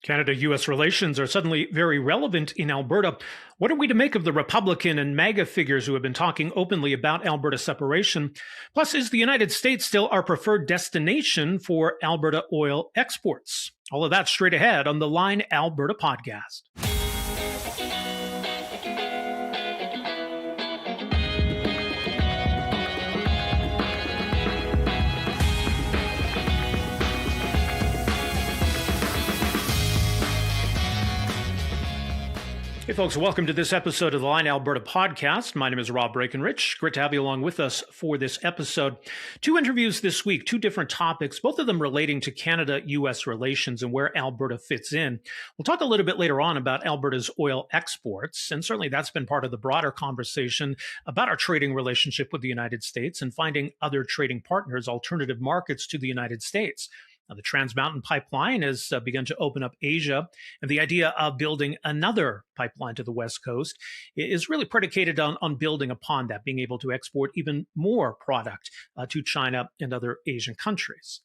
Canada-U.S. relations are suddenly very relevant in Alberta. What are we to make of the Republican and MAGA figures who have been talking openly about Alberta separation? Plus, is the United States still our preferred destination for Alberta oil exports? All of that straight ahead on the Line Alberta podcast. Hey folks, welcome to this episode of the Line Alberta podcast. My name is Rob Breakenridge. Great to have you along with us for this episode. Two interviews this week, two different topics, both of them relating to Canada-U.S. relations and where Alberta fits in. We'll talk a little bit later on about Alberta's oil exports, and certainly that's been part of the broader conversation about our trading relationship with the United States and finding other trading partners, alternative markets to the United States. Now, the Trans Mountain Pipeline has begun to open up Asia, and the idea of building another pipeline to the West Coast is really predicated on building upon that, being able to export even more product to China and other Asian countries.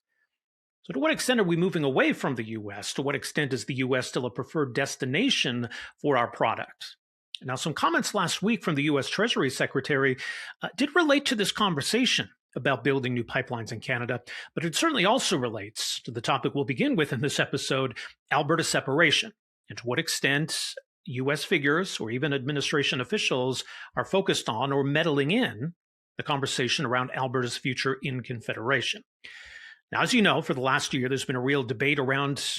So to what extent are we moving away from the U.S.? To what extent is the U.S. still a preferred destination for our product? Now, some comments last week from the U.S. Treasury Secretary did relate to this conversation about building new pipelines in Canada, but it certainly also relates to the topic we'll begin with in this episode, Alberta separation, and to what extent U.S. figures or even administration officials are focused on or meddling in the conversation around Alberta's future in Confederation. Now, as you know, for the last year, there's been a real debate around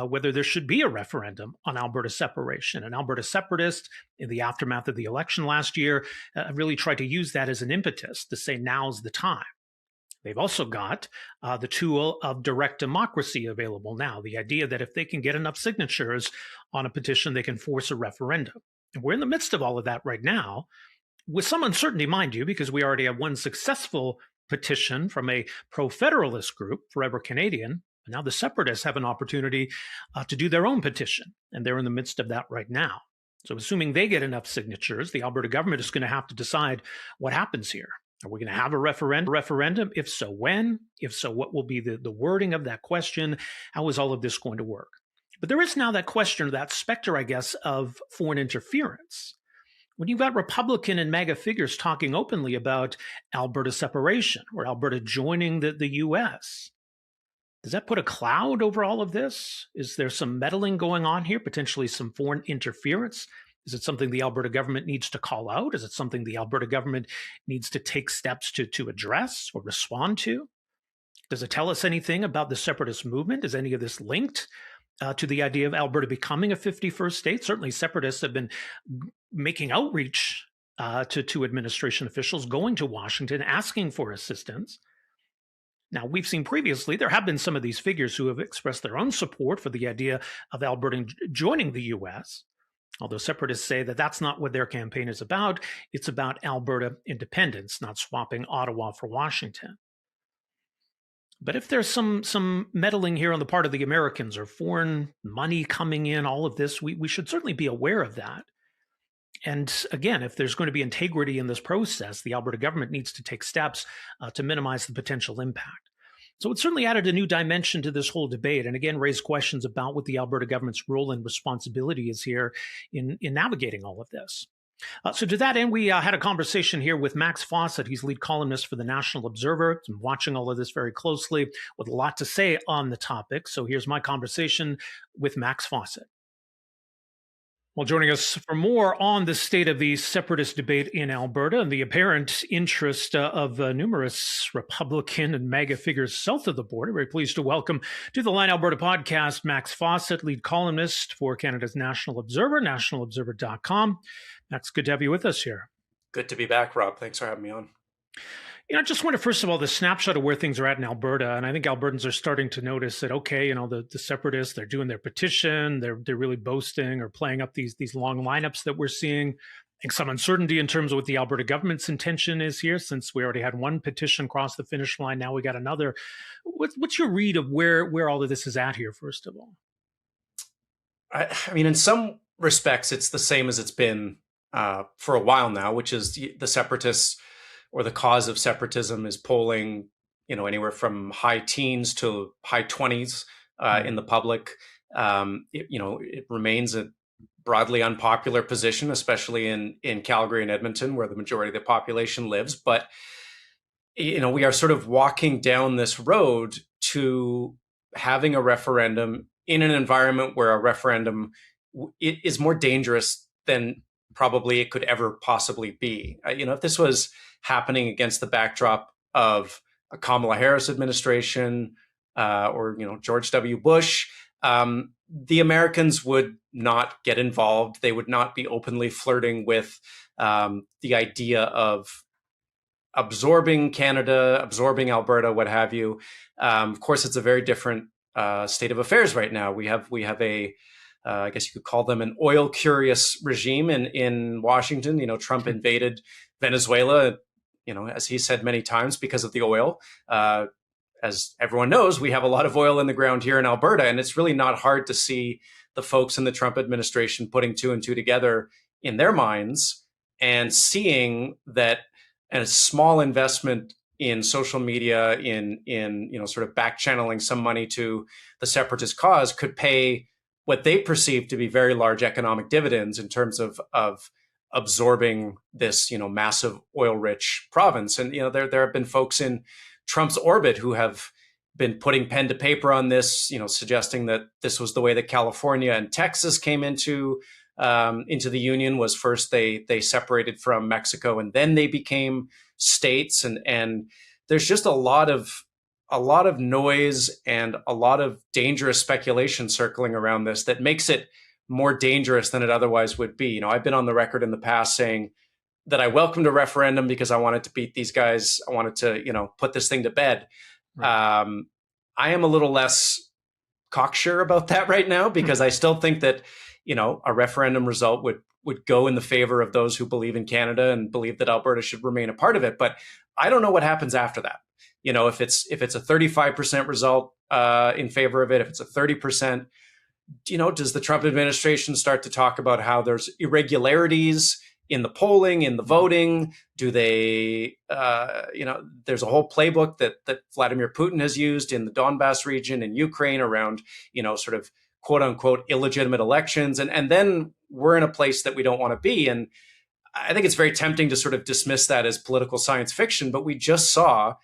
whether there should be a referendum on Alberta separation. And Alberta separatists, in the aftermath of the election last year, really tried to use that as an impetus to say now's the time. They've also got the tool of direct democracy available now, the idea that if they can get enough signatures on a petition, they can force a referendum. And we're in the midst of all of that right now, with some uncertainty, mind you, because we already have one successful petition from a pro-federalist group, Forever Canadian. Now the separatists have an opportunity to do their own petition, and they're in the midst of that right now. So assuming they get enough signatures, the Alberta government is going to have to decide what happens here. Are we going to have a referendum? If so, when? If so, what will be the wording of that question? How is all of this going to work? But there is now that question, or that specter, I guess, of foreign interference. When you've got Republican and MAGA figures talking openly about Alberta separation or Alberta joining the U.S., does that put a cloud over all of this? Is there some meddling going on here, potentially some foreign interference? Is it something the Alberta government needs to call out? Is it something the Alberta government needs to take steps to address or respond to? Does it tell us anything about the separatist movement? Is any of this linked to the idea of Alberta becoming a 51st state? Certainly separatists have been making outreach to administration officials, going to Washington, asking for assistance. Now, we've seen previously, there have been some of these figures who have expressed their own support for the idea of Alberta joining the U.S., although separatists say that that's not what their campaign is about. It's about Alberta independence, not swapping Ottawa for Washington. But if there's some meddling here on the part of the Americans or foreign money coming in, all of this, we should certainly be aware of that. And again, if there's going to be integrity in this process, the Alberta government needs to take steps to minimize the potential impact. So it certainly added a new dimension to this whole debate, and again, raised questions about what the Alberta government's role and responsibility is here in navigating all of this. So to that end, we had a conversation here with Max Fawcett. He's lead columnist for the National Observer. I'm watching all of this very closely with a lot to say on the topic. So here's my conversation with Max Fawcett. Well, joining us for more on the state of the separatist debate in Alberta and the apparent interest of numerous Republican and MAGA figures south of the border, very pleased to welcome to the Line Alberta podcast, Max Fawcett, lead columnist for Canada's National Observer, nationalobserver.com. Max, good to have you with us here. Good to be back, Rob. Thanks for having me on. I just wonder, first of all, the snapshot of where things are at in Alberta. And I think Albertans are starting to notice that, okay, the separatists, they're doing their petition. They're really boasting or playing up these long lineups that we're seeing. I think some uncertainty in terms of what the Alberta government's intention is here, since we already had one petition cross the finish line. Now we got another. What's your read of where all of this is at here, first of all? I mean, in some respects, it's the same as it's been for a while now, which is the separatists or the cause of separatism is polling, anywhere from high teens to high 20s in the public. It remains a broadly unpopular position, especially in Calgary and Edmonton, where the majority of the population lives. But we are sort of walking down this road to having a referendum in an environment where a referendum is more dangerous than probably it could ever possibly be. If this was happening against the backdrop of a Kamala Harris administration or George W. Bush, the Americans would not get involved. They would not be openly flirting with the idea of absorbing Canada, absorbing Alberta, what have you. Of course, it's a very different state of affairs right now. We have a I guess you could call them an oil curious regime in Washington. Trump invaded Venezuela, as he said many times, because of the oil. As everyone knows, we have a lot of oil in the ground here in Alberta, and it's really not hard to see the folks in the Trump administration putting two and two together in their minds and seeing that a small investment in social media, in sort of back channeling some money to the separatist cause could pay what they perceive to be very large economic dividends in terms of absorbing this massive oil rich province. And there have been folks in Trump's orbit who have been putting pen to paper on this, suggesting that this was the way that California and Texas came into the union. Was first they separated from Mexico and then they became states, and there's just a lot of noise and a lot of dangerous speculation circling around this that makes it more dangerous than it otherwise would be. I've been on the record in the past saying that I welcomed a referendum because I wanted to beat these guys. I wanted to, put this thing to bed. Right. I am a little less cocksure about that right now because I still think that, a referendum result would go in the favor of those who believe in Canada and believe that Alberta should remain a part of it. But I don't know what happens after that. If it's a 35% result in favor of it, if it's a 30%, does the Trump administration start to talk about how there's irregularities in the polling, in the voting? Do they, there's a whole playbook that Vladimir Putin has used in the Donbass region in Ukraine around, sort of quote unquote illegitimate elections. And then we're in a place that we don't want to be. And I think it's very tempting to sort of dismiss that as political science fiction, but we just saw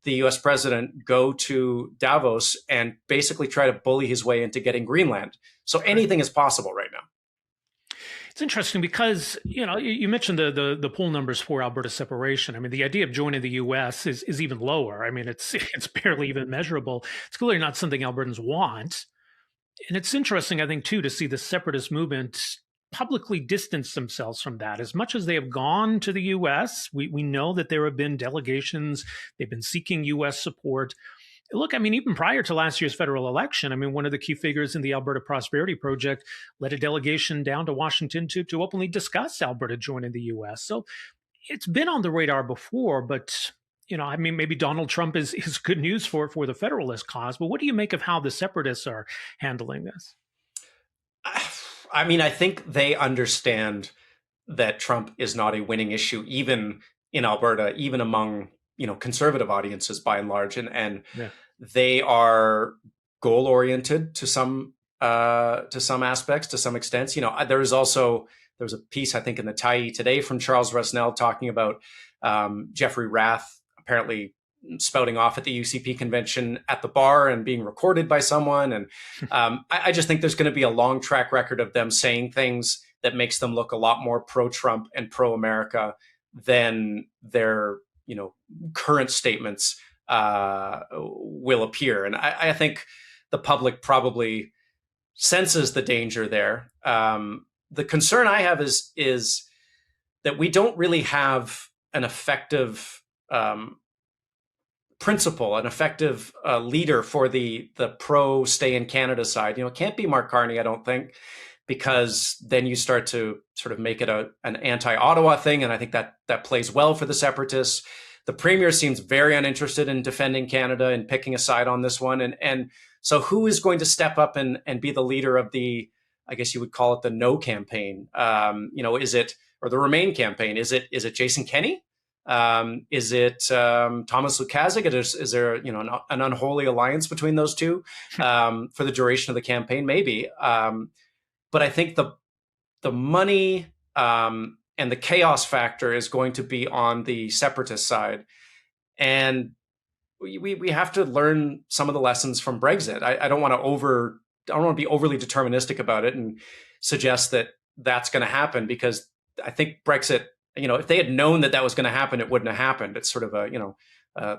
the US president go to Davos and basically try to bully his way into getting Greenland. So anything is possible right now. It's interesting because, you mentioned the poll numbers for Alberta separation. I mean, the idea of joining the U.S. is even lower. I mean, it's barely even measurable. It's clearly not something Albertans want. And it's interesting, I think, too, to see the separatist movement publicly distance themselves from that. As much as they have gone to the U.S., we know that there have been delegations. They've been seeking U.S. support. Look, I mean, even prior to last year's federal election, I mean, one of the key figures in the Alberta Prosperity Project led a delegation down to Washington to openly discuss Alberta joining the U.S. So it's been on the radar before, but, I mean, maybe Donald Trump is good news for the Federalist cause. But what do you make of how the separatists are handling this? I mean, I think they understand that Trump is not a winning issue, even in Alberta, even among conservative audiences by and large, and yeah. They are goal oriented to some aspects, to some extent. There was a piece I think in the Tyee today from Charles Rusnell talking about Jeffrey Rath apparently spouting off at the UCP convention at the bar and being recorded by someone, and I just think there's going to be a long track record of them saying things that makes them look a lot more pro-Trump and pro-America than their current statements will appear. And I think the public probably senses the danger there. The concern I have is that we don't really have an effective principle, an effective leader for the pro stay in Canada side. It can't be Mark Carney, I don't think, because then you start to sort of make it an anti-Ottawa thing. And I think that plays well for the separatists. The premier seems very uninterested in defending Canada and picking a side on this one. And so who is going to step up and be the leader of the, I guess you would call it the no campaign? Is it, or the Remain campaign? Is it Jason Kenney? Is it Thomas Lukaszuk? Is there an unholy alliance between those two for the duration of the campaign? Maybe. But I think the money and the chaos factor is going to be on the separatist side. And we have to learn some of the lessons from Brexit. I don't want to be overly deterministic about it and suggest that that's going to happen, because I think Brexit, if they had known that was going to happen, it wouldn't have happened. It's sort of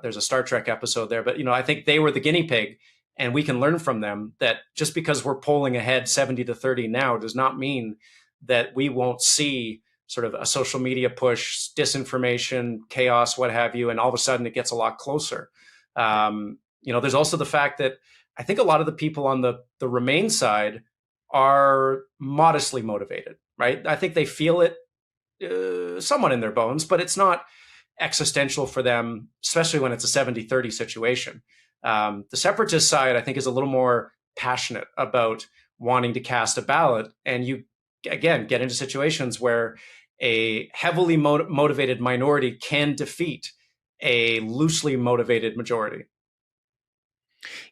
there's a Star Trek episode there, but I think they were the guinea pig, and we can learn from them that just because we're polling ahead 70-30 now does not mean that we won't see sort of a social media push, disinformation, chaos, what have you, and all of a sudden it gets a lot closer. There's also the fact that I think a lot of the people on the Remain side are modestly motivated, right? I think they feel it somewhat in their bones, but it's not existential for them, especially when it's a 70-30 situation. The separatist side, I think, is a little more passionate about wanting to cast a ballot. And you, again, get into situations where a heavily motivated minority can defeat a loosely motivated majority.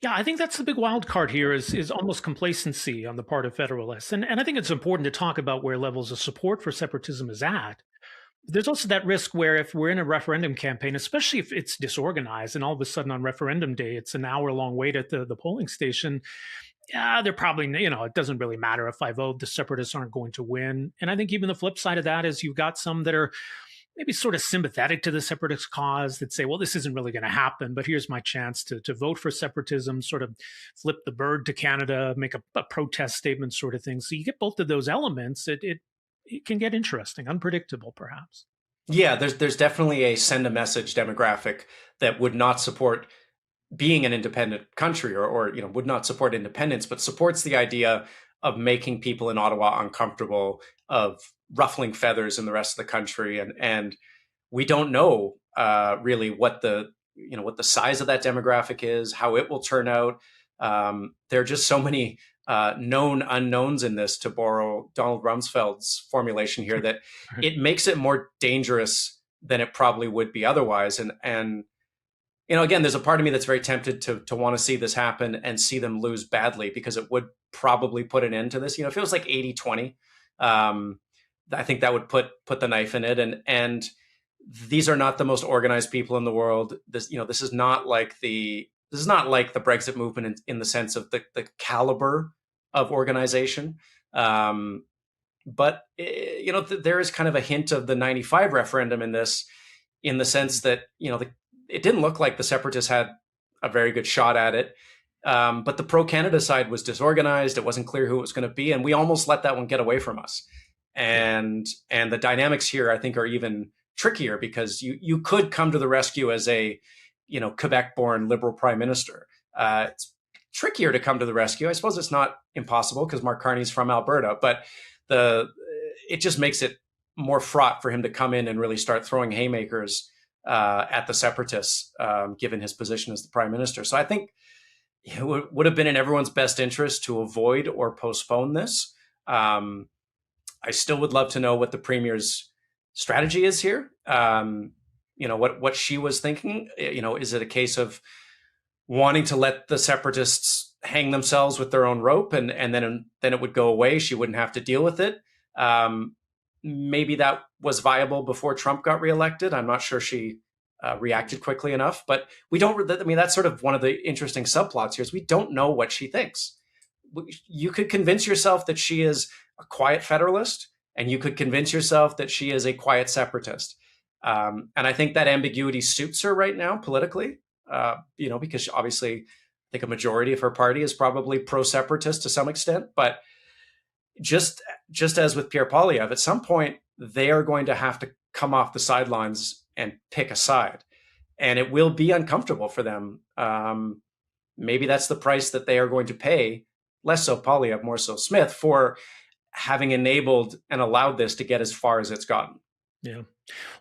Yeah, I think that's the big wild card here is almost complacency on the part of Federalists. And I think it's important to talk about where levels of support for separatism is at. There's also that risk where if we're in a referendum campaign, especially if it's disorganized and all of a sudden on referendum day, it's an hour-long wait at the polling station, they're probably, it doesn't really matter if I vote, the separatists aren't going to win. And I think even the flip side of that is you've got some that are maybe sort of sympathetic to the separatist cause that say, well, this isn't really going to happen, but here's my chance to vote for separatism, sort of flip the bird to Canada, make a protest statement sort of thing. So you get both of those elements. It can get interesting, unpredictable, perhaps. Yeah, there's definitely a send a message demographic that would not support being an independent country or would not support independence, but supports the idea of making people in Ottawa uncomfortable, of ruffling feathers in the rest of the country. And we don't know really what the size of that demographic is, how it will turn out. There are just so many known unknowns in this, to borrow Donald Rumsfeld's formulation here, that it makes it more dangerous than it probably would be otherwise. And again, there's a part of me that's very tempted to want to see this happen and see them lose badly, because it would probably put an end to this. If it was like 80-20, I think that would put the knife in it. And these are not the most organized people in the world. This is not like the Brexit movement in the sense of the caliber of organization. But there is kind of a hint of the 95 referendum in this, in the sense that it didn't look like the separatists had a very good shot at it. But the pro-Canada side was disorganized. It wasn't clear who it was going to be. And we almost let that one get away from us. And the dynamics here, I think, are even trickier, because you could come to the rescue as a Quebec-born Liberal prime minister. It's trickier to come to the rescue. I suppose it's not impossible, because Mark Carney's from Alberta, but it just makes it more fraught for him to come in and really start throwing haymakers at the separatists, given his position as the prime minister. So I think it would have been in everyone's best interest to avoid or postpone this. I still would love to know what the premier's strategy is here. What she was thinking. Is it a case of wanting to let the separatists hang themselves with their own rope, and then it would go away? She wouldn't have to deal with it. Maybe that was viable before Trump got reelected. I'm not sure she reacted quickly enough, but we don't. I mean, that's sort of one of the interesting subplots here, is we don't know what she thinks. You could convince yourself that she is a quiet federalist, and you could convince yourself that she is a quiet separatist. And I think that ambiguity suits her right now politically, because obviously I think a majority of her party is probably pro-separatist to some extent. But just as with Pierre Poilievre, at some point they are going to have to come off the sidelines and pick a side, and it will be uncomfortable for them. Maybe that's the price that they are going to pay, less so Poilievre, more so Smith, for having enabled and allowed this to get as far as it's gotten. Yeah.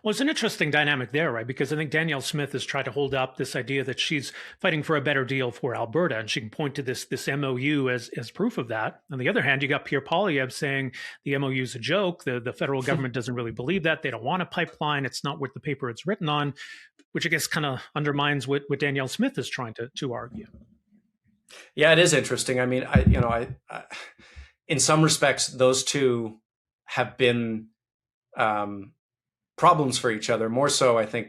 Well, it's an interesting dynamic there, right? Because I think Danielle Smith has tried to hold up this idea that she's fighting for a better deal for Alberta, and she can point to this MOU as proof of that. On the other hand, you got Pierre Poilievre saying the MOU is a joke. The federal government doesn't really believe that. They don't want a pipeline. It's not worth the paper it's written on, which I guess kind of undermines what Danielle Smith is trying to argue. Yeah, it is interesting. I mean, in some respects, those two have been problems for each other. More so, I think,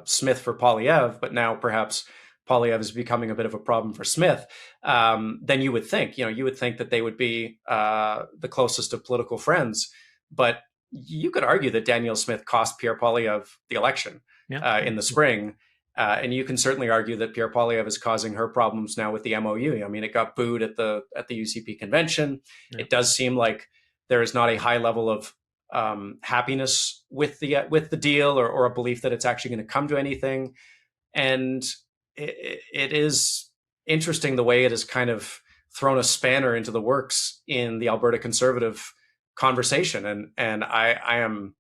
Smith for Poilievre, but now perhaps Poilievre is becoming a bit of a problem for Smith. Then you would think, you would think that they would be the closest of political friends. But you could argue that Danielle Smith cost Pierre Poilievre the election in the spring. And you can certainly argue that Pierre Poilievre is causing her problems now with the MOU. I mean, it got booed at the UCP convention. Yeah. It does seem like there is not a high level of happiness with the deal, or a belief that it's actually going to come to anything. And it is interesting the way it has kind of thrown a spanner into the works in the Alberta Conservative conversation. And I am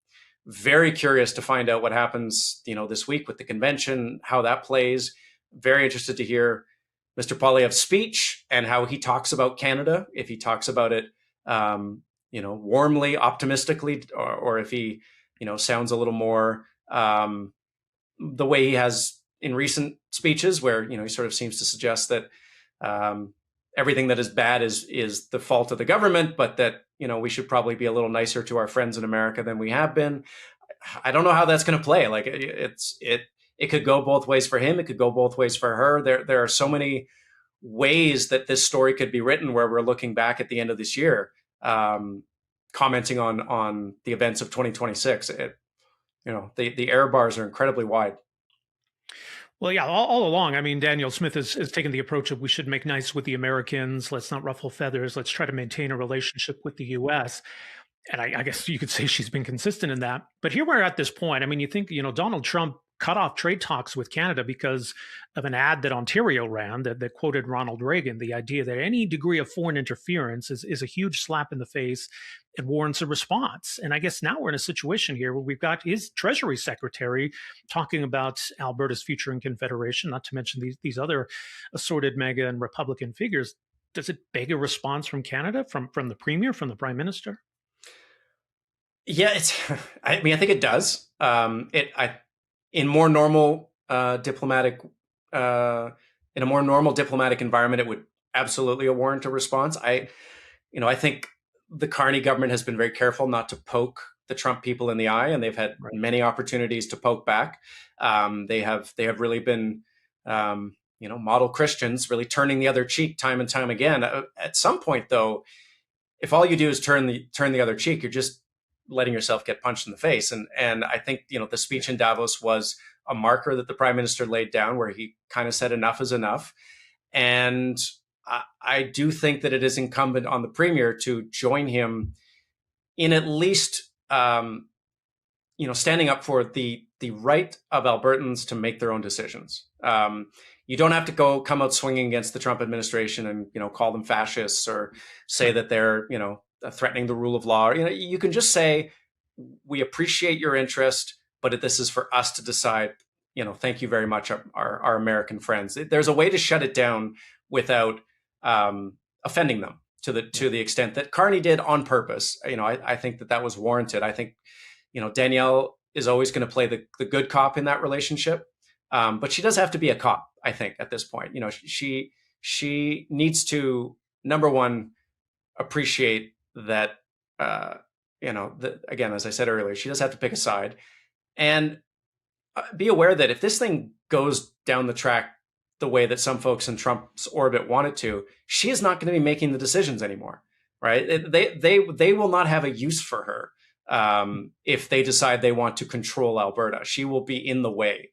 very curious to find out what happens, this week with the convention, how that plays. Very interested to hear Mr. Poilievre's speech and how he talks about Canada, if he talks about it, warmly, optimistically, or if he, sounds a little more the way he has in recent speeches, where, he sort of seems to suggest that everything that is bad is the fault of the government, but that, we should probably be a little nicer to our friends in America than we have been. I don't know how that's going to play. Like it could go both ways for him. It could go both ways for her. There are so many ways that this story could be written, where we're looking back at the end of this year, commenting on the events of 2026. The error bars are incredibly wide. Well, yeah, all along, I mean, Danielle Smith has taken the approach of we should make nice with the Americans. Let's not ruffle feathers. Let's try to maintain a relationship with the U.S. And I guess you could say she's been consistent in that. But here we're at this point. I mean, you think, Donald Trump cut off trade talks with Canada because of an ad that Ontario ran that quoted Ronald Reagan, the idea that any degree of foreign interference is a huge slap in the face and warrants a response. And I guess now we're in a situation here where we've got his Treasury Secretary talking about Alberta's future in Confederation, not to mention these other assorted MAGA and Republican figures. Does it beg a response from Canada, from the Premier, from the Prime Minister? Yeah, I think it does. In more normal diplomatic, in a more normal diplomatic environment, it would absolutely warrant a response. I think the Carney government has been very careful not to poke the Trump people in the eye, and they've had many opportunities to poke back. They have really been, model Christians, really turning the other cheek time and time again. At some point, though, if all you do is turn the other cheek, you're just letting yourself get punched in the face. And I think, the speech in Davos was a marker that the Prime Minister laid down, where he kind of said enough is enough. And I do think that it is incumbent on the Premier to join him in at least, standing up for the right of Albertans to make their own decisions. You don't have to come out swinging against the Trump administration and, call them fascists or say that they're, threatening the rule of law. You can just say, we appreciate your interest, but this is for us to decide. Thank you very much, our American friends. There's a way to shut it down without offending them to the extent that Carney did on purpose. I think that was warranted. I think, Danielle is always going to play the good cop in that relationship, but she does have to be a cop. I think at this point, she needs to, number one, appreciate that, again, as I said earlier, she does have to pick a side, and be aware that if this thing goes down the track the way that some folks in Trump's orbit want it to, she is not going to be making the decisions anymore, right? They will not have a use for her if they decide they want to control Alberta. She will be in the way,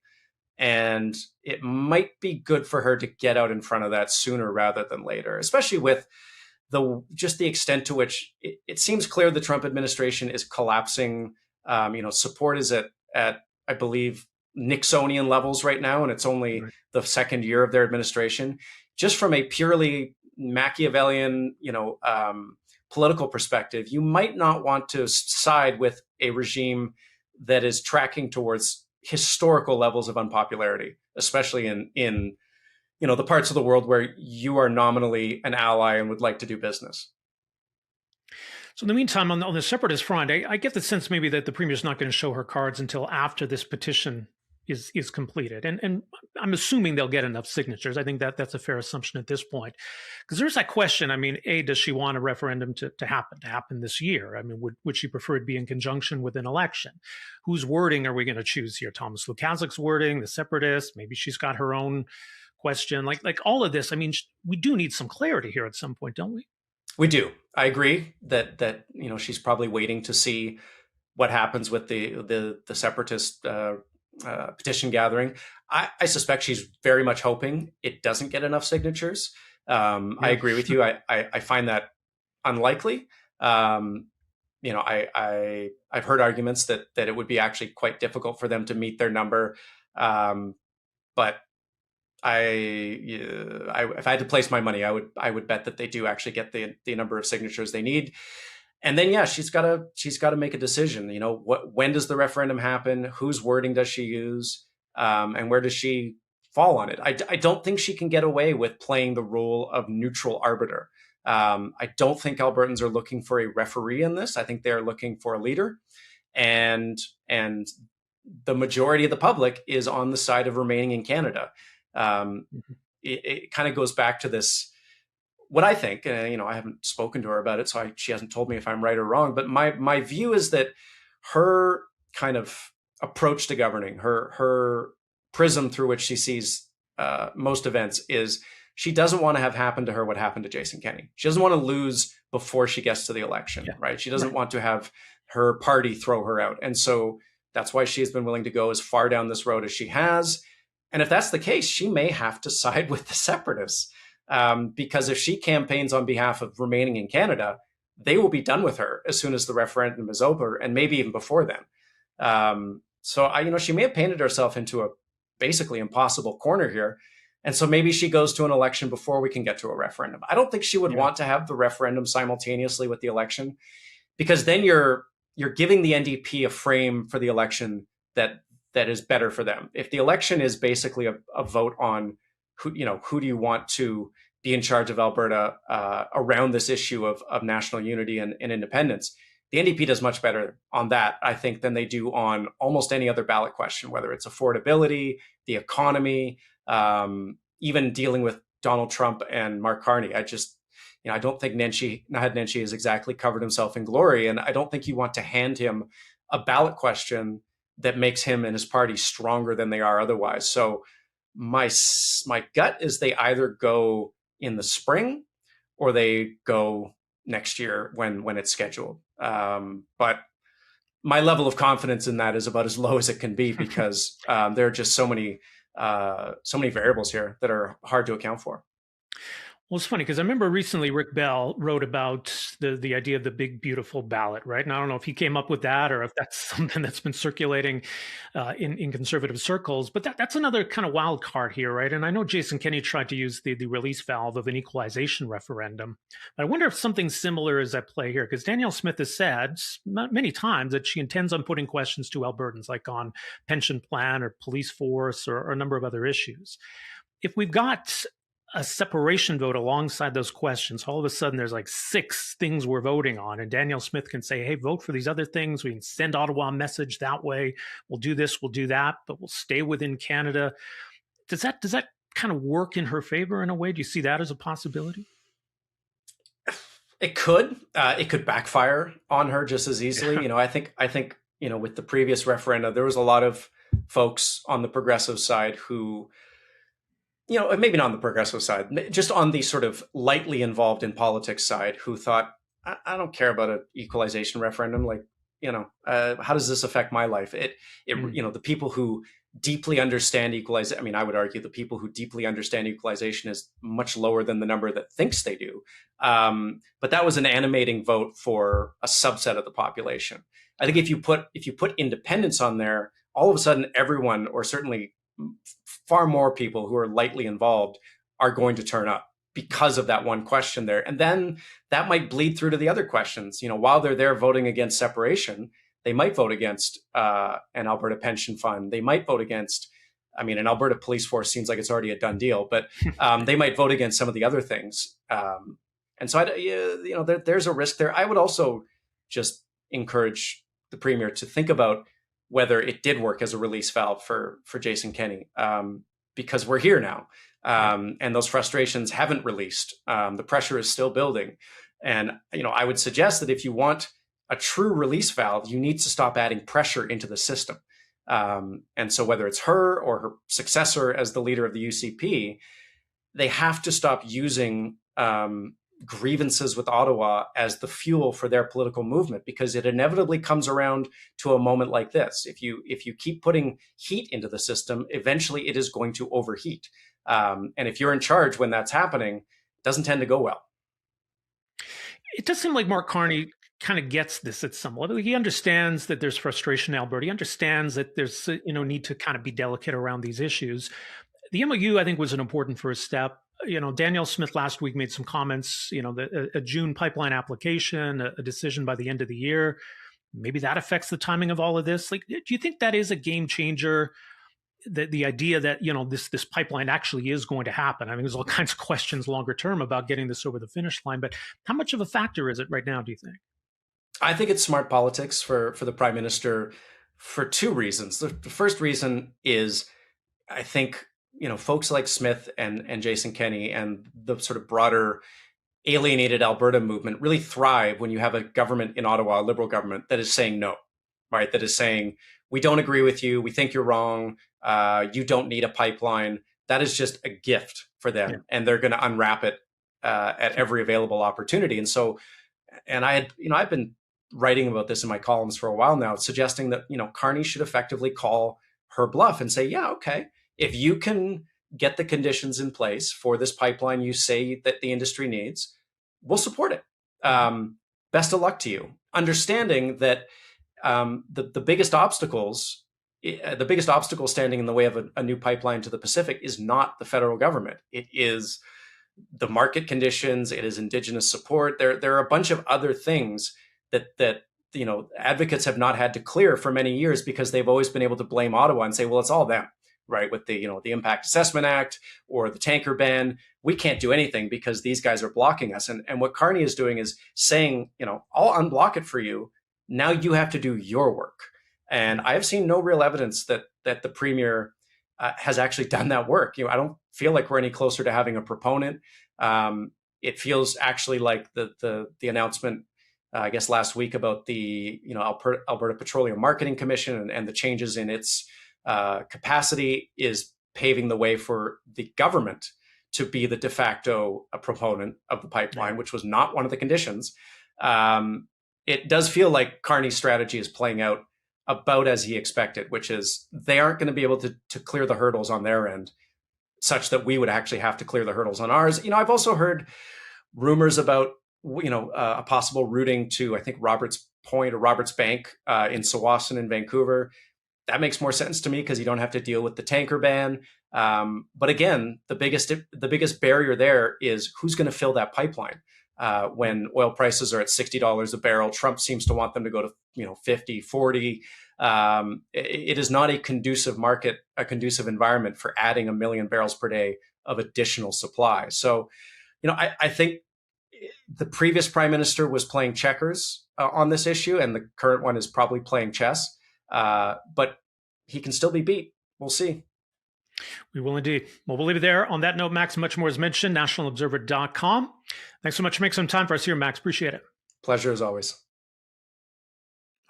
and it might be good for her to get out in front of that sooner rather than later, especially with the extent to which it seems clear the Trump administration is collapsing. Support is at I believe Nixonian levels right now, and it's only the second year of their administration. Just from a purely Machiavellian, political perspective, you might not want to side with a regime that is tracking towards historical levels of unpopularity, especially in the parts of the world where you are nominally an ally and would like to do business. So in the meantime, on the separatist front, I get the sense maybe that the premier's not going to show her cards until after this petition is completed. And I'm assuming they'll get enough signatures. I think that's a fair assumption at this point. Because there's that question, I mean, A, does she want a referendum to happen this year? I mean, would she prefer it be in conjunction with an election? Whose wording are we going to choose here? Thomas Lukaszik's wording, the separatists, maybe she's got her own question, like all of this. I mean, we do need some clarity here at some point, don't we? We do. I agree that she's probably waiting to see what happens with the separatist petition gathering. I suspect she's very much hoping it doesn't get enough signatures. I agree with you. I find that unlikely. I've heard arguments that it would be actually quite difficult for them to meet their number. But if I had to place my money, I would bet that they do actually get the number of signatures they need. And then, yeah, she's got to make a decision. When does the referendum happen? Whose wording does she use? And where does she fall on it? I don't think she can get away with playing the role of neutral arbiter. I don't think Albertans are looking for a referee in this. I think they are looking for a leader, and the majority of the public is on the side of remaining in Canada. It kind of goes back to this. What I think, I haven't spoken to her about it, so she hasn't told me if I'm right or wrong. But my view is that her kind of approach to governing, her prism through which she sees most events, is she doesn't want to have happen to her what happened to Jason Kenney. She doesn't want to lose before she gets to the election, right? She doesn't want to have her party throw her out, and so that's why she's been willing to go as far down this road as she has. And if that's the case, she may have to side with the separatists. Because if she campaigns on behalf of remaining in Canada, they will be done with her as soon as the referendum is over, and maybe even before then. So she may have painted herself into a basically impossible corner here. And so maybe she goes to an election before we can get to a referendum. I don't think she would want to have the referendum simultaneously with the election, because then you're giving the NDP a frame for the election that is better for them. If the election is basically a vote on who do you want to be in charge of Alberta around this issue of national unity and independence, the NDP does much better on that, I think, than they do on almost any other ballot question, whether it's affordability, the economy, even dealing with Donald Trump and Mark Carney. I don't think Naheed Nenshi has exactly covered himself in glory, and I don't think you want to hand him a ballot question that makes him and his party stronger than they are otherwise. So my gut is they either go in the spring or they go next year when it's scheduled. But my level of confidence in that is about as low as it can be, because there are just so many variables here that are hard to account for. Well, it's funny because I remember recently Rick Bell wrote about the idea of the big, beautiful ballot, right? And I don't know if he came up with that or if that's something that's been circulating in conservative circles, but that's another kind of wild card here, right? And I know Jason Kenney tried to use the release valve of an equalization referendum, but I wonder if something similar is at play here, because Danielle Smith has said many times that she intends on putting questions to Albertans, like on pension plan or police force or a number of other issues. If we've got a separation vote alongside those questions, all of a sudden there's like 6 things we're voting on, and Danielle Smith can say, hey, vote for these other things. We can send Ottawa a message that way. We'll do this, we'll do that, but we'll stay within Canada. Does that kind of work in her favor in a way? Do you see that as a possibility? It could backfire on her just as easily. I think with the previous referenda, there was a lot of folks on the progressive side who, maybe not on the progressive side, just on the sort of lightly involved in politics side, who thought, I don't care about an equalization referendum. Like, how does this affect my life? The people who deeply understand equalization, I mean, I would argue the people who deeply understand equalization is much lower than the number that thinks they do. But that was an animating vote for a subset of the population. I think if you put independence on there, all of a sudden everyone, or certainly far more people who are lightly involved, are going to turn up because of that one question there. And then that might bleed through to the other questions. While they're there voting against separation, They might vote against an Alberta pension fund. They might vote against, I mean, an Alberta police force seems like it's already a done deal, but they might vote against some of the other things. And so, there's a risk there. I would also just encourage the Premier to think about whether it did work as a release valve for Jason Kenney, because we're here now. And those frustrations haven't released. The pressure is still building. And, I would suggest that if you want a true release valve, you need to stop adding pressure into the system. And so whether it's her or her successor as the leader of the UCP, they have to stop using grievances with Ottawa as the fuel for their political movement, because it inevitably comes around to a moment like this. If you keep putting heat into the system, eventually it is going to overheat. And if you're in charge when that's happening, it doesn't tend to go well. It does seem like Mark Carney kind of gets this at some level. He understands that there's frustration in Alberta. He understands that there's need to kind of be delicate around these issues. The MOU, I think, was an important first step. Danielle Smith last week made some comments, a June pipeline application, a decision by the end of the year. Maybe that affects the timing of all of this. Like, do you think that is a game changer? The idea that, this pipeline actually is going to happen. I mean, there's all kinds of questions longer term about getting this over the finish line, but how much of a factor is it right now, do you think? I think it's smart politics for the Prime Minister for two reasons. The first reason is, I think, folks like Smith and Jason Kenney and the sort of broader alienated Alberta movement really thrive when you have a government in Ottawa, a Liberal government, that is saying no, right? That is saying, we don't agree with you. We think you're wrong. You don't need a pipeline. That is just a gift for them. Yeah. And they're going to unwrap it at every available opportunity. And so, I've been writing about this in my columns for a while now, suggesting that, Carney should effectively call her bluff and say, yeah, okay, if you can get the conditions in place for this pipeline you say that the industry needs, we'll support it. Best of luck to you. Understanding that the biggest obstacle standing in the way of a new pipeline to the Pacific is not the federal government. It is the market conditions. It is Indigenous support. There are a bunch of other things that advocates have not had to clear for many years, because they've always been able to blame Ottawa and say, well, it's all them, right? With the Impact Assessment Act or the tanker ban, we can't do anything because these guys are blocking us. And what Carney is doing is saying, I'll unblock it for you. Now you have to do your work. And I have seen no real evidence that the Premier has actually done that work. I don't feel like we're any closer to having a proponent. It feels actually like the announcement, I guess last week, about the Alberta Petroleum Marketing Commission and the changes in its capacity is paving the way for the government to be the de facto proponent of the pipeline, which was not one of the conditions. It does feel like Carney's strategy is playing out about as he expected, which is they aren't going to be able to clear the hurdles on their end, such that we would actually have to clear the hurdles on ours. I've also heard rumors about a possible routing to, I think, Roberts Point or Roberts Bank in Tsawwassen in Vancouver. That makes more sense to me because you don't have to deal with the tanker ban. But again, the biggest barrier there is who's going to fill that pipeline. When oil prices are at $60 a barrel, Trump seems to want them to go to 50, 40. It is not a conducive market, a conducive environment for adding 1 million barrels per day of additional supply. So, I think the previous Prime Minister was playing checkers on this issue, and the current one is probably playing chess. But he can still be beat. We'll see. We will indeed. Well, we'll leave it there. On that note, Max, much more is mentioned, nationalobserver.com. Thanks so much for making some time for us here, Max. Appreciate it. Pleasure as always.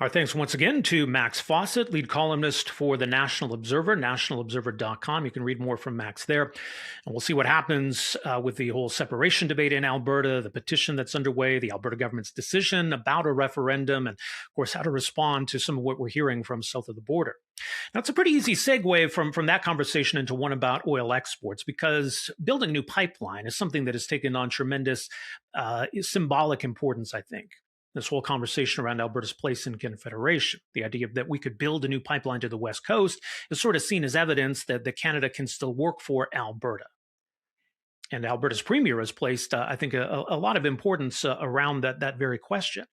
Our thanks once again to Max Fawcett, lead columnist for the National Observer, nationalobserver.com. You can read more from Max there. And we'll see what happens with the whole separation debate in Alberta, the petition that's underway, the Alberta government's decision about a referendum, and of course, how to respond to some of what we're hearing from south of the border. Now, it's a pretty easy segue from that conversation into one about oil exports, because building a new pipeline is something that has taken on tremendous symbolic importance, I think. This whole conversation around Alberta's place in Confederation, the idea that we could build a new pipeline to the West Coast, is sort of seen as evidence that Canada can still work for Alberta. And Alberta's premier has placed, I think, a lot of importance around that very question.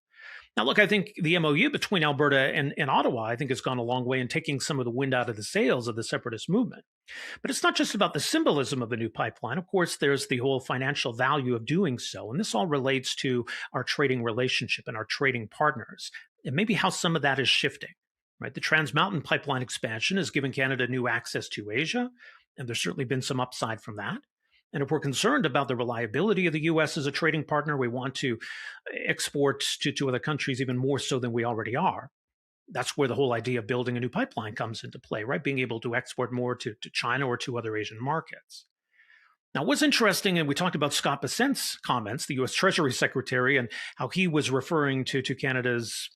Now, look, I think the MOU between Alberta and Ottawa, I think, has gone a long way in taking some of the wind out of the sails of the separatist movement. But it's not just about the symbolism of the new pipeline. Of course, there's the whole financial value of doing so. And this all relates to our trading relationship and our trading partners, and maybe how some of that is shifting. Right? The Trans Mountain pipeline expansion has given Canada new access to Asia, and there's certainly been some upside from that. And if we're concerned about the reliability of the U.S. as a trading partner, we want to export to other countries even more so than we already are. That's where the whole idea of building a new pipeline comes into play, right? Being able to export more to China or to other Asian markets. Now, what's interesting, and we talked about Scott Bessent's comments, the U.S. Treasury Secretary, and how he was referring to Canada's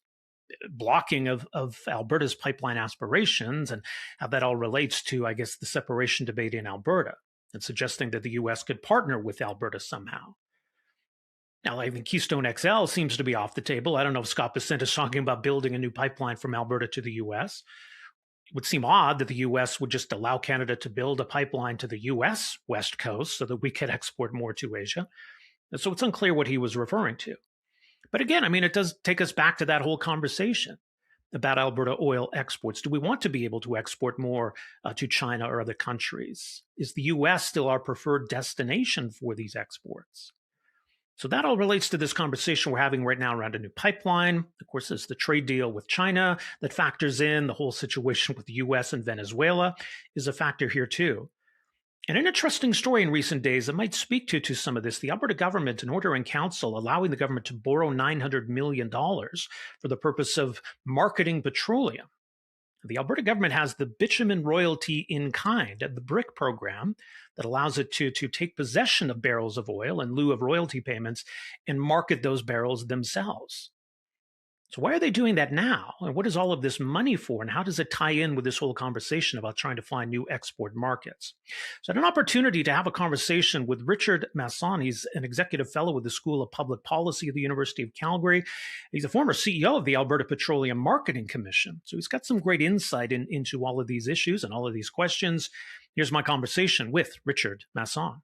blocking of Alberta's pipeline aspirations and how that all relates to, I guess, the separation debate in Alberta, and suggesting that the U.S. could partner with Alberta somehow. Now, I think Keystone XL seems to be off the table. I don't know if Scott Bessent is talking about building a new pipeline from Alberta to the U.S. It would seem odd that the U.S. would just allow Canada to build a pipeline to the U.S. West Coast so that we could export more to Asia. And so it's unclear what he was referring to. But again, I mean, it does take us back to that whole conversation about Alberta oil exports. Do we want to be able to export more to China or other countries? Is the U.S. still our preferred destination for these exports? So that all relates to this conversation we're having right now around a new pipeline. Of course, there's the trade deal with China that factors in. The whole situation with the U.S. and Venezuela is a factor here too. And an interesting story in recent days that might speak to some of this, the Alberta government, an order in council allowing the government to borrow $900 million for the purpose of marketing petroleum. The Alberta government has the bitumen royalty in kind, the BRIC program, that allows it to take possession of barrels of oil in lieu of royalty payments and market those barrels themselves. So why are they doing that now? And what is all of this money for? And how does it tie in with this whole conversation about trying to find new export markets? So I had an opportunity to have a conversation with Richard Masson. He's an executive fellow with the School of Public Policy at the University of Calgary. He's a former CEO of the Alberta Petroleum Marketing Commission. So he's got some great insight into all of these issues and all of these questions. Here's my conversation with Richard Masson.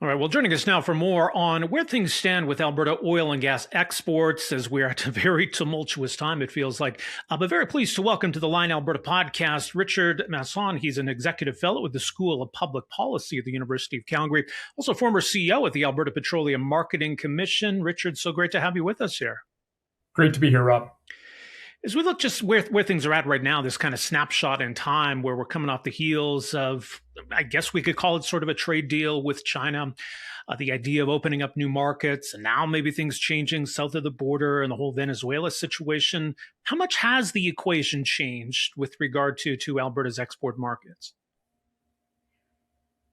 All right, well, joining us now for more on where things stand with Alberta oil and gas exports as we're at a very tumultuous time, it feels like. But very pleased to welcome to the Line Alberta podcast, Richard Masson. He's an executive fellow with the School of Public Policy at the University of Calgary, also former CEO at the Alberta Petroleum Marketing Commission. Richard, so great to have you with us here. Great to be here, Rob. As we look just where things are at right now, this kind of snapshot in time where we're coming off the heels of, I guess we could call it sort of a trade deal with China, the idea of opening up new markets, and now maybe things changing south of the border and the whole Venezuela situation. How much has the equation changed with regard to Alberta's export markets?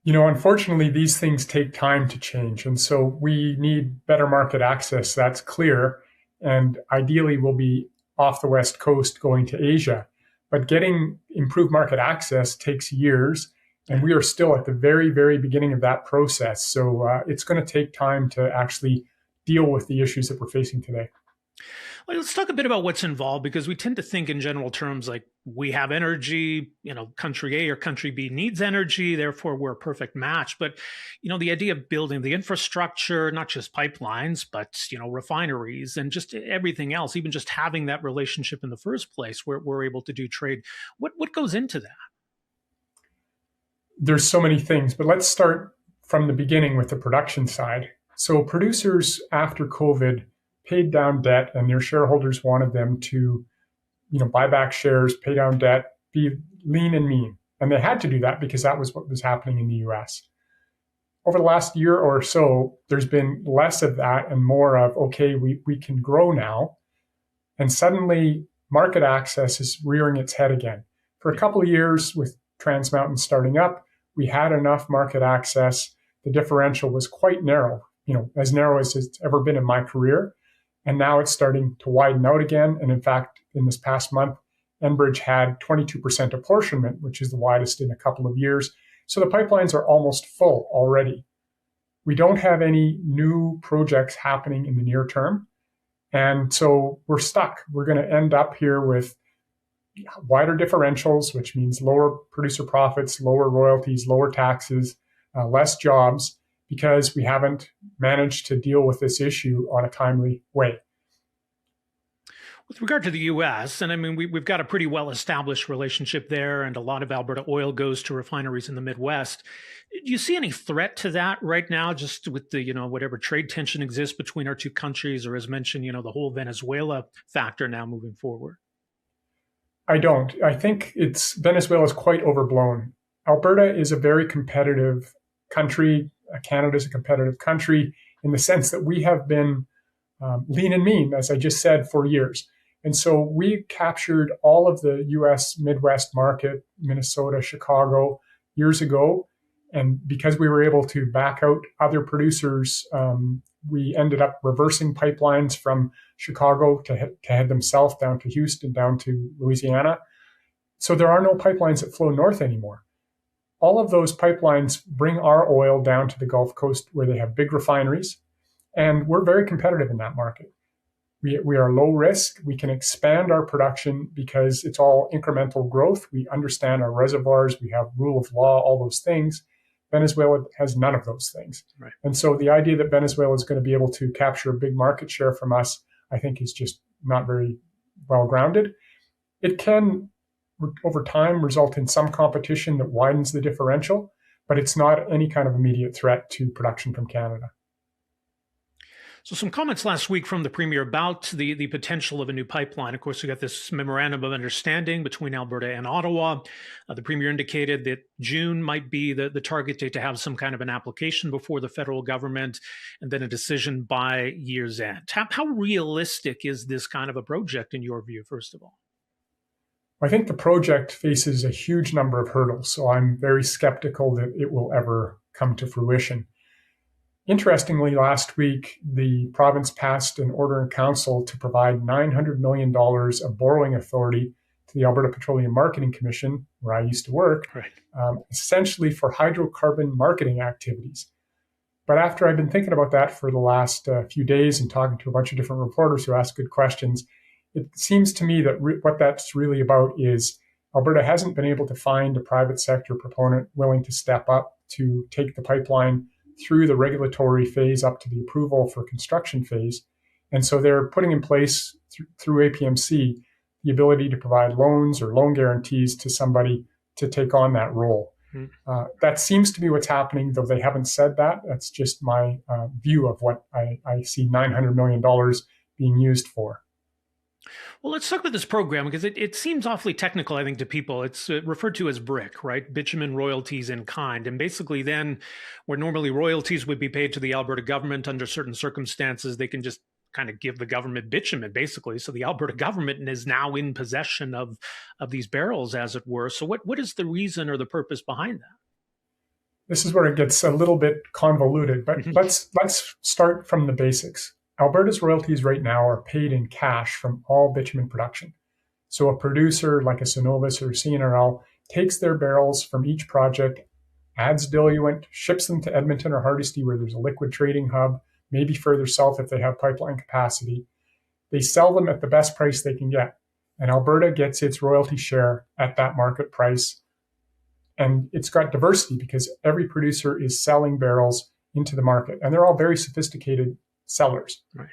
You know, unfortunately, these things take time to change. And so we need better market access. That's clear. And ideally, we'll be off the West Coast going to Asia. But getting improved market access takes years, and we are still at the very, very beginning of that process. So it's going to take time to actually deal with the issues that we're facing today. Well, let's talk a bit about what's involved, because we tend to think in general terms like we have energy, country A or country B needs energy, therefore we're a perfect match. But, the idea of building the infrastructure, not just pipelines, but, refineries and just everything else, even just having that relationship in the first place where we're able to do trade. What goes into that? There's so many things, but let's start from the beginning with the production side. So producers after COVID paid down debt, and their shareholders wanted them to, buy back shares, pay down debt, be lean and mean. And they had to do that because that was what was happening in the US. Over the last year or so, there's been less of that and more of, okay, we can grow now. And suddenly market access is rearing its head again. For a couple of years with Trans Mountain starting up, we had enough market access. The differential was quite narrow, as narrow as it's ever been in my career. And now it's starting to widen out again. And in fact, in this past month, Enbridge had 22% apportionment, which is the widest in a couple of years. So the pipelines are almost full already. We don't have any new projects happening in the near term. And so we're stuck. We're going to end up here with wider differentials, which means lower producer profits, lower royalties, lower taxes, less jobs, because we haven't managed to deal with this issue on a timely way. With regard to the U.S., and I mean, we've got a pretty well-established relationship there, and a lot of Alberta oil goes to refineries in the Midwest. Do you see any threat to that right now, just with the, whatever trade tension exists between our two countries, or as mentioned, the whole Venezuela factor now moving forward? I don't. I think Venezuela is quite overblown. Alberta is a very competitive country. Canada is a competitive country in the sense that we have been lean and mean, as I just said, for years. And so we captured all of the U.S. Midwest market, Minnesota, Chicago, years ago. And because we were able to back out other producers, we ended up reversing pipelines from Chicago to head them south down to Houston, down to Louisiana. So there are no pipelines that flow north anymore. All of those pipelines bring our oil down to the Gulf Coast where they have big refineries. And we're very competitive in that market. We are low risk. We can expand our production because it's all incremental growth. We understand our reservoirs. We have rule of law, all those things. Venezuela has none of those things. Right. And so the idea that Venezuela is going to be able to capture a big market share from us, I think is just not very well grounded. It can, over time, result in some competition that widens the differential, but it's not any kind of immediate threat to production from Canada. So some comments last week from the Premier about the potential of a new pipeline. Of course, we got this memorandum of understanding between Alberta and Ottawa. The Premier indicated that June might be the target date to have some kind of an application before the federal government and then a decision by year's end. How realistic is this kind of a project in your view, first of all? I think the project faces a huge number of hurdles, so I'm very skeptical that it will ever come to fruition. Interestingly, last week, the province passed an order in council to provide $900 million of borrowing authority to the Alberta Petroleum Marketing Commission, where I used to work, right. Essentially for hydrocarbon marketing activities. But after I've been thinking about that for the last few days and talking to a bunch of different reporters who ask good questions, it seems to me that what that's really about is Alberta hasn't been able to find a private sector proponent willing to step up to take the pipeline through the regulatory phase up to the approval for construction phase. And so they're putting in place through APMC the ability to provide loans or loan guarantees to somebody to take on that role. That seems to be what's happening, though they haven't said that. That's just my view of what I see $900 million being used for. Well, let's talk about this program because it seems awfully technical, I think, to people. It's referred to as BRIC, right? Bitumen royalties in kind. And basically then, where normally royalties would be paid to the Alberta government under certain circumstances, they can just kind of give the government bitumen, basically. So the Alberta government is now in possession of these barrels, as it were. So what is the reason or the purpose behind that? This is where it gets a little bit convoluted, but let's start from the basics. Alberta's royalties right now are paid in cash from all bitumen production. So a producer like a Cenovus or CNRL takes their barrels from each project, adds diluent, ships them to Edmonton or Hardisty where there's a liquid trading hub, maybe further south if they have pipeline capacity. They sell them at the best price they can get. And Alberta gets its royalty share at that market price. And it's got diversity because every producer is selling barrels into the market. And they're all very sophisticated sellers. Right.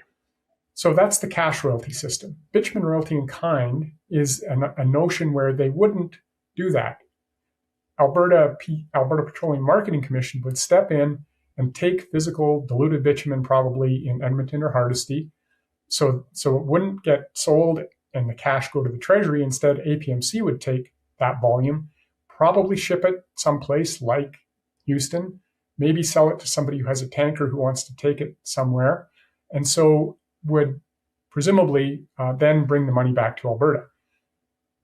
So that's the cash royalty system. Bitumen royalty in kind is a notion where they wouldn't do that. Alberta Petroleum Marketing Commission would step in and take physical diluted bitumen probably in Edmonton or Hardisty. So it wouldn't get sold and the cash go to the treasury. Instead, APMC would take that volume, probably ship it someplace like Houston, maybe sell it to somebody who has a tanker who wants to take it somewhere, and so would presumably then bring the money back to Alberta.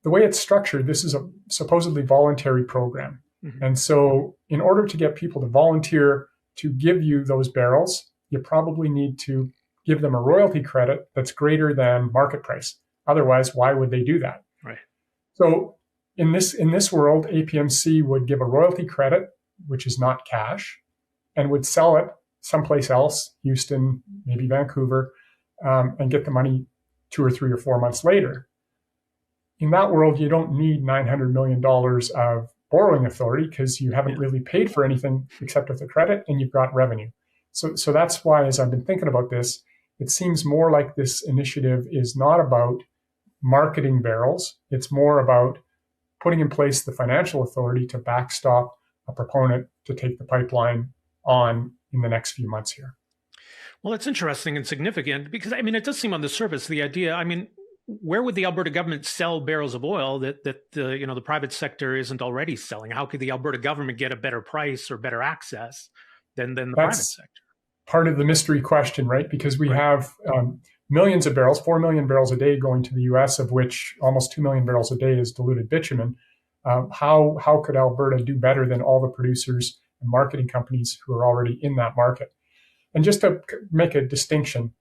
The way it's structured, this is a supposedly voluntary program. Mm-hmm. And so in order to get people to volunteer to give you those barrels, you probably need to give them a royalty credit that's greater than market price. Otherwise, why would they do that? Right. So in this world, APMC would give a royalty credit, which is not cash, and would sell it someplace else, Houston, maybe Vancouver, and get the money 2 or 3 or 4 months later. In that world, you don't need $900 million of borrowing authority because you haven't really paid for anything except with the credit and you've got revenue. So that's why, as I've been thinking about this, it seems more like this initiative is not about marketing barrels. It's more about putting in place the financial authority to backstop a proponent to take the pipeline on in the next few months here. Well, it's interesting and significant because, I mean, it does seem on the surface, the idea, I mean, where would the Alberta government sell barrels of oil that the private sector isn't already selling? How could the Alberta government get a better price or better access than the private sector? Part of the mystery question, right? Because we have millions of barrels, 4 million barrels a day going to the US, of which almost 2 million barrels a day is diluted bitumen. How could Alberta do better than all the producers and marketing companies who are already in that market? And just to make a distinction,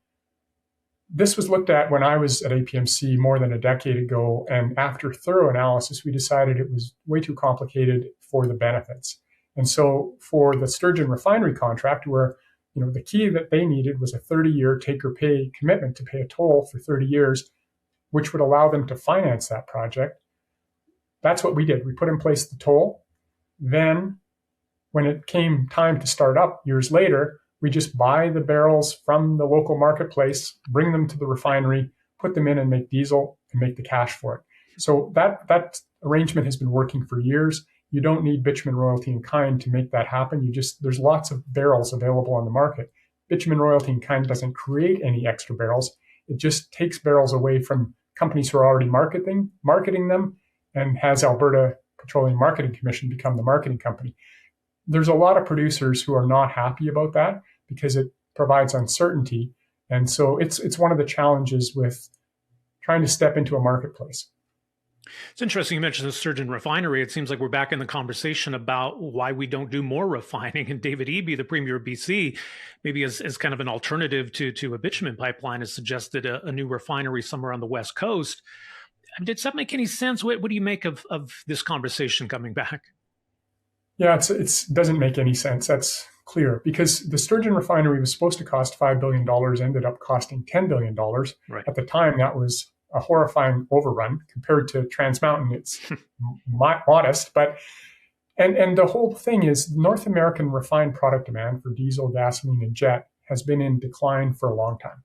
this was looked at when I was at APMC more than a decade ago. And after thorough analysis, we decided it was way too complicated for the benefits. And so for the Sturgeon refinery contract, where the key that they needed was a 30-year take-or-pay commitment to pay a toll for 30 years, which would allow them to finance that project. That's what we did. We put in place the toll. Then when it came time to start up years later, we just buy the barrels from the local marketplace, bring them to the refinery, put them in and make diesel and make the cash for it. So that arrangement has been working for years. You don't need bitumen royalty in kind to make that happen. There's lots of barrels available on the market. Bitumen royalty in kind doesn't create any extra barrels. It just takes barrels away from companies who are already marketing them, and has Alberta Petroleum Marketing Commission become the marketing company. There's a lot of producers who are not happy about that because it provides uncertainty. And so it's one of the challenges with trying to step into a marketplace. It's interesting you mentioned the Sturgeon refinery. It seems like we're back in the conversation about why we don't do more refining. And David Eby, the Premier of BC, maybe as kind of an alternative to a bitumen pipeline, has suggested a new refinery somewhere on the West Coast. Does that make any sense? What do you make of this conversation coming back? Yeah, it doesn't make any sense. That's clear, because the Sturgeon refinery was supposed to cost $5 billion, ended up costing $10 billion. Right. At the time, that was a horrifying overrun compared to Trans Mountain. It's modest, but and the whole thing is North American refined product demand for diesel, gasoline, and jet has been in decline for a long time.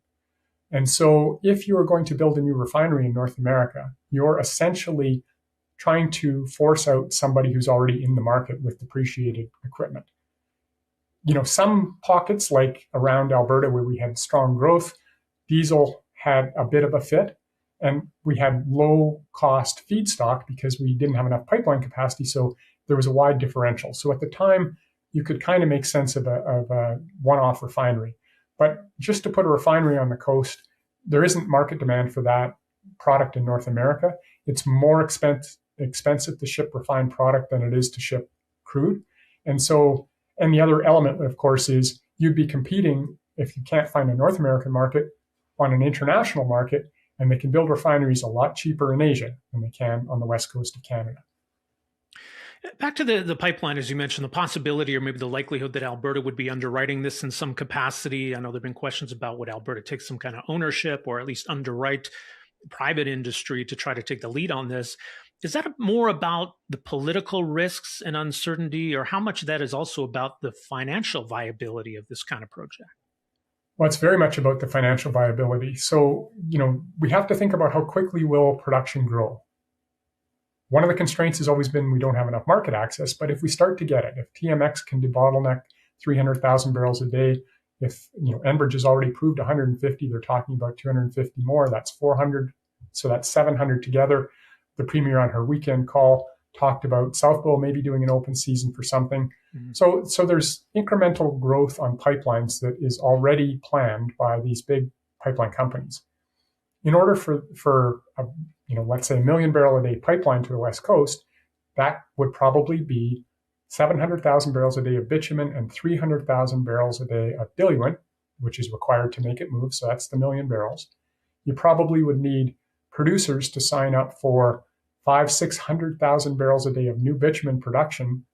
And so if you are going to build a new refinery in North America, you're essentially trying to force out somebody who's already in the market with depreciated equipment. Some pockets like around Alberta where we had strong growth, diesel had a bit of a fit, and we had low cost feedstock because we didn't have enough pipeline capacity. So there was a wide differential. So at the time, you could kind of make sense of a one-off refinery. But just to put a refinery on the coast, there isn't market demand for that product in North America. It's more expensive to ship refined product than it is to ship crude. And the other element, of course, is you'd be competing, if you can't find a North American market, on an international market, and they can build refineries a lot cheaper in Asia than they can on the west coast of Canada. Back to the pipeline, as you mentioned, the possibility or maybe the likelihood that Alberta would be underwriting this in some capacity. I know there have been questions about would Alberta take some kind of ownership or at least underwrite private industry to try to take the lead on this. Is that more about the political risks and uncertainty, or how much of that is also about the financial viability of this kind of project? Well, it's very much about the financial viability. So, we have to think about how quickly will production grow. One of the constraints has always been we don't have enough market access, but if we start to get it, if TMX can debottleneck 300,000 barrels a day, if Enbridge has already proved 150, they're talking about 250 more, that's 400, so that's 700 together. The Premier on her weekend call talked about South Bow maybe doing an open season for something. Mm-hmm. So there's incremental growth on pipelines that is already planned by these big pipeline companies. In order for let's say 1 million barrel a day pipeline to the West Coast, that would probably be 700,000 barrels a day of bitumen and 300,000 barrels a day of diluent, which is required to make it move. So that's the 1 million barrels. You probably would need producers to sign up for 500,000-600,000 barrels a day of new bitumen production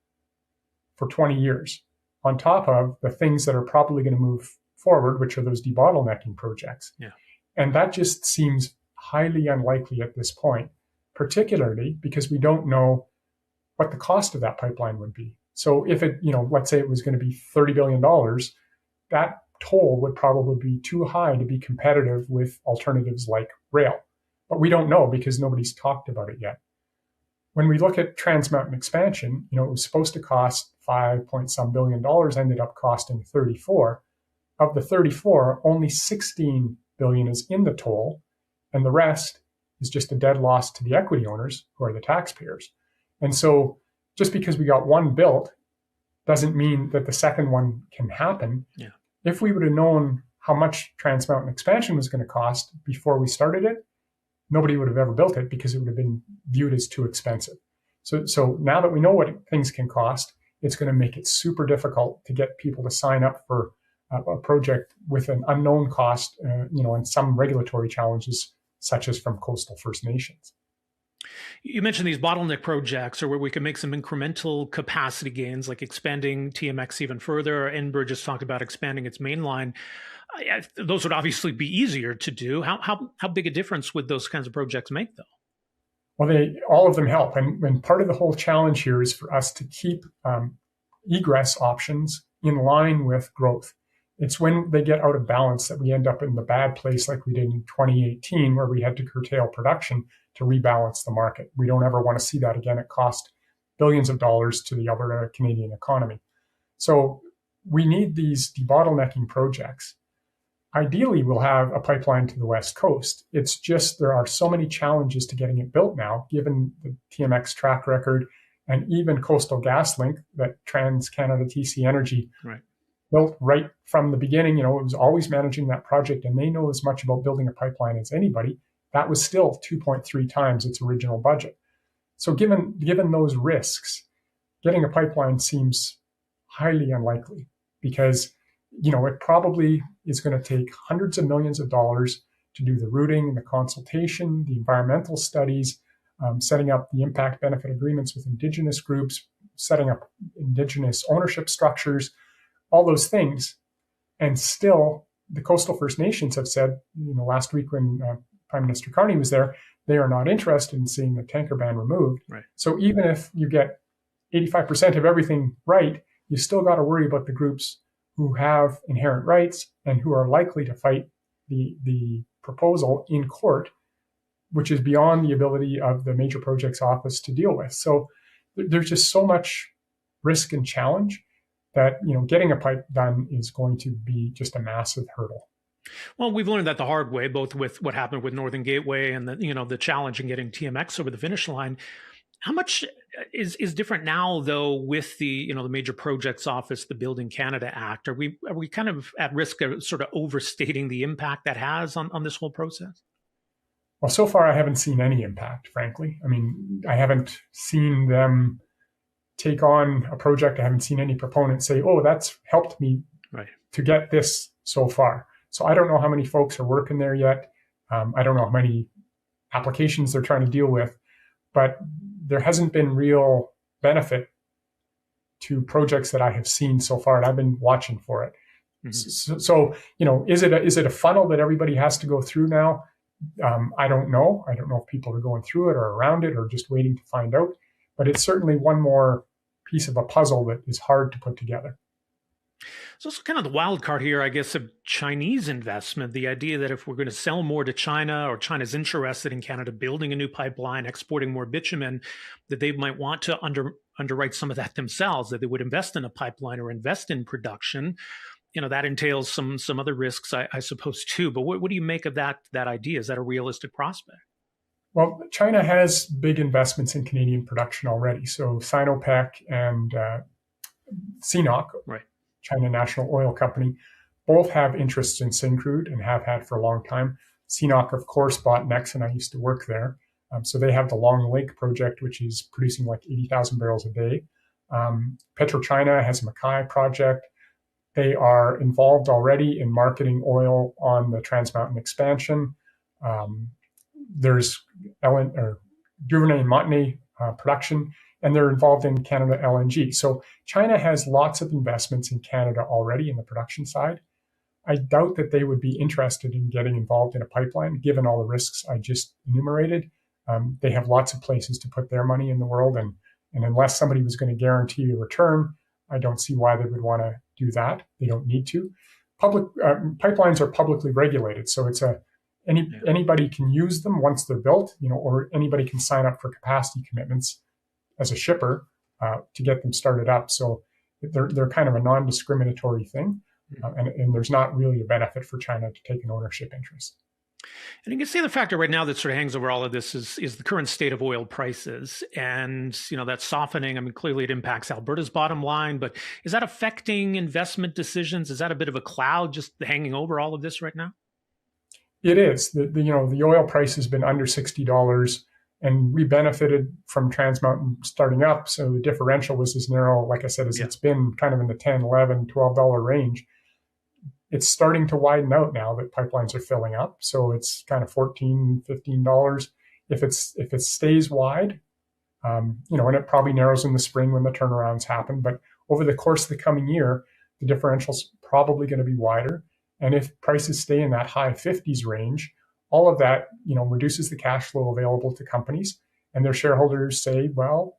for 20 years, on top of the things that are probably going to move forward, which are those debottlenecking projects. Yeah. And that just seems highly unlikely at this point, particularly because we don't know what the cost of that pipeline would be. So if it, let's say it was going to be $30 billion, that toll would probably be too high to be competitive with alternatives like rail. But we don't know because nobody's talked about it yet. When we look at Trans Mountain expansion, it was supposed to cost $5 billion, ended up costing 34. Of the 34, only 16 billion is in the toll, and the rest is just a dead loss to the equity owners, who are the taxpayers. And so just because we got one built doesn't mean that the second one can happen. Yeah. If we would have known how much Trans Mountain expansion was going to cost before we started it, nobody would have ever built it because it would have been viewed as too expensive. So now that we know what things can cost, it's going to make it super difficult to get people to sign up for a project with an unknown cost, and some regulatory challenges, such as from coastal First Nations. You mentioned these bottleneck projects, or where we can make some incremental capacity gains, like expanding TMX even further. Enbridge just talked about expanding its main line. Those would obviously be easier to do. How big a difference would those kinds of projects make, though? Well, all of them help. And part of the whole challenge here is for us to keep egress options in line with growth. It's when they get out of balance that we end up in the bad place like we did in 2018, where we had to curtail production to rebalance the market. We don't ever want to see that again. It cost billions of dollars to the Alberta Canadian economy. So we need these debottlenecking projects. Ideally, we'll have a pipeline to the West Coast. It's just there are so many challenges to getting it built now, given the TMX track record and even Coastal GasLink that TransCanada TC Energy built right from the beginning. It was always managing that project, and they know as much about building a pipeline as anybody. That was still 2.3 times its original budget. So given those risks, getting a pipeline seems highly unlikely because it probably is going to take hundreds of millions of dollars to do the routing, the consultation, the environmental studies, setting up the impact benefit agreements with Indigenous groups, setting up Indigenous ownership structures, all those things. And still, the coastal First Nations have said, last week when Prime Minister Carney was there, they are not interested in seeing the tanker ban removed. Right. So even if you get 85% of everything right, you still got to worry about the groups who have inherent rights and who are likely to fight the proposal in court, which is beyond the ability of the Major Projects Office to deal with. So there's just so much risk and challenge that getting a pipe done is going to be just a massive hurdle. Well, we've learned that the hard way, both with what happened with Northern Gateway and the challenge in getting TMX over the finish line. How much is different now, though, with the the Major Projects Office, the Building Canada Act? Are we kind of at risk of sort of overstating the impact that has on this whole process? Well, so far I haven't seen any impact, frankly. I mean, I haven't seen them take on a project. I haven't seen any proponent say, "Oh, that's helped me to get this so far." So I don't know how many folks are working there yet. I don't know how many applications they're trying to deal with, but there hasn't been real benefit to projects that I have seen so far, and I've been watching for it. Mm-hmm. So is it a funnel that everybody has to go through now? I don't know. I don't know if people are going through it or around it or just waiting to find out. But it's certainly one more piece of a puzzle that is hard to put together. So it's kind of the wild card here, I guess, of Chinese investment. The idea that if we're going to sell more to China, or China's interested in Canada building a new pipeline, exporting more bitumen, that they might want to underwrite some of that themselves, that they would invest in a pipeline or invest in production. That entails some other risks, I suppose, too. But what do you make of that idea? Is that a realistic prospect? Well, China has big investments in Canadian production already. So Sinopec and CNOOC, China National Oil Company, both have interests in Syncrude and have had for a long time. CNOOC, of course, bought Nexen. I used to work there. So they have the Long Lake project, which is producing like 80,000 barrels a day. PetroChina has a Mackay project. They are involved already in marketing oil on the Trans Mountain expansion. There's Duvernay and Montney production, and they're involved in Canada LNG. So China has lots of investments in Canada already in the production side. I doubt that they would be interested in getting involved in a pipeline, given all the risks I just enumerated. They have lots of places to put their money in the world, and unless somebody was going to guarantee a return, I don't see why they would want to do that. They don't need to. Public pipelines are publicly regulated, so it's Anybody can use them once they're built, or anybody can sign up for capacity commitments as a shipper to get them started up. So they're kind of a non-discriminatory thing, and there's not really a benefit for China to take an ownership interest. And you can see the factor right now that sort of hangs over all of this is the current state of oil prices. And, that's softening. I mean, clearly it impacts Alberta's bottom line, but is that affecting investment decisions? Is that a bit of a cloud just hanging over all of this right now? It is. The oil price has been under $60, and we benefited from Trans Mountain starting up. So the differential was as narrow, like I said, as it's been kind of in the $10, $11, $12 range. It's starting to widen out now that pipelines are filling up. So it's kind of $14, $15. If it stays wide, and it probably narrows in the spring when the turnarounds happen. But over the course of the coming year, the differential's probably going to be wider. And if prices stay in that high 50s range, all of that, reduces the cash flow available to companies, and their shareholders say, well,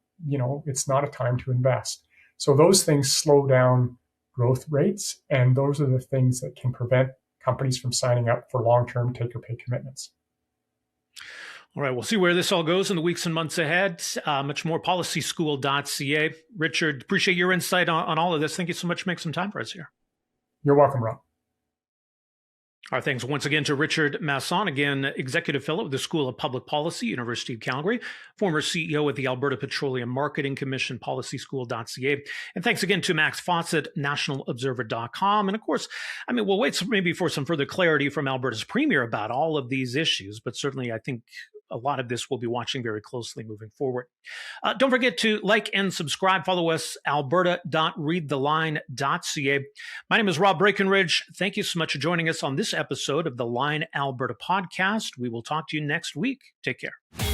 it's not a time to invest. So those things slow down growth rates, and those are the things that can prevent companies from signing up for long-term take-or-pay commitments. All right, we'll see where this all goes in the weeks and months ahead. Much more, policyschool.ca. Richard, appreciate your insight on all of this. Thank you so much for making some time for us here. You're welcome, Rob. Our thanks once again to Richard Masson, again, Executive Fellow at the School of Public Policy, University of Calgary, former CEO at the Alberta Petroleum Marketing Commission, policyschool.ca. And thanks again to Max Fawcett, nationalobserver.com. And of course, we'll wait maybe for some further clarity from Alberta's Premier about all of these issues, but certainly I think a lot of this we'll be watching very closely moving forward. Don't forget to like and subscribe. Follow us, alberta.readtheline.ca. My name is Rob Breakenridge. Thank you so much for joining us on this episode of the Line Alberta podcast. We will talk to you next week. Take care.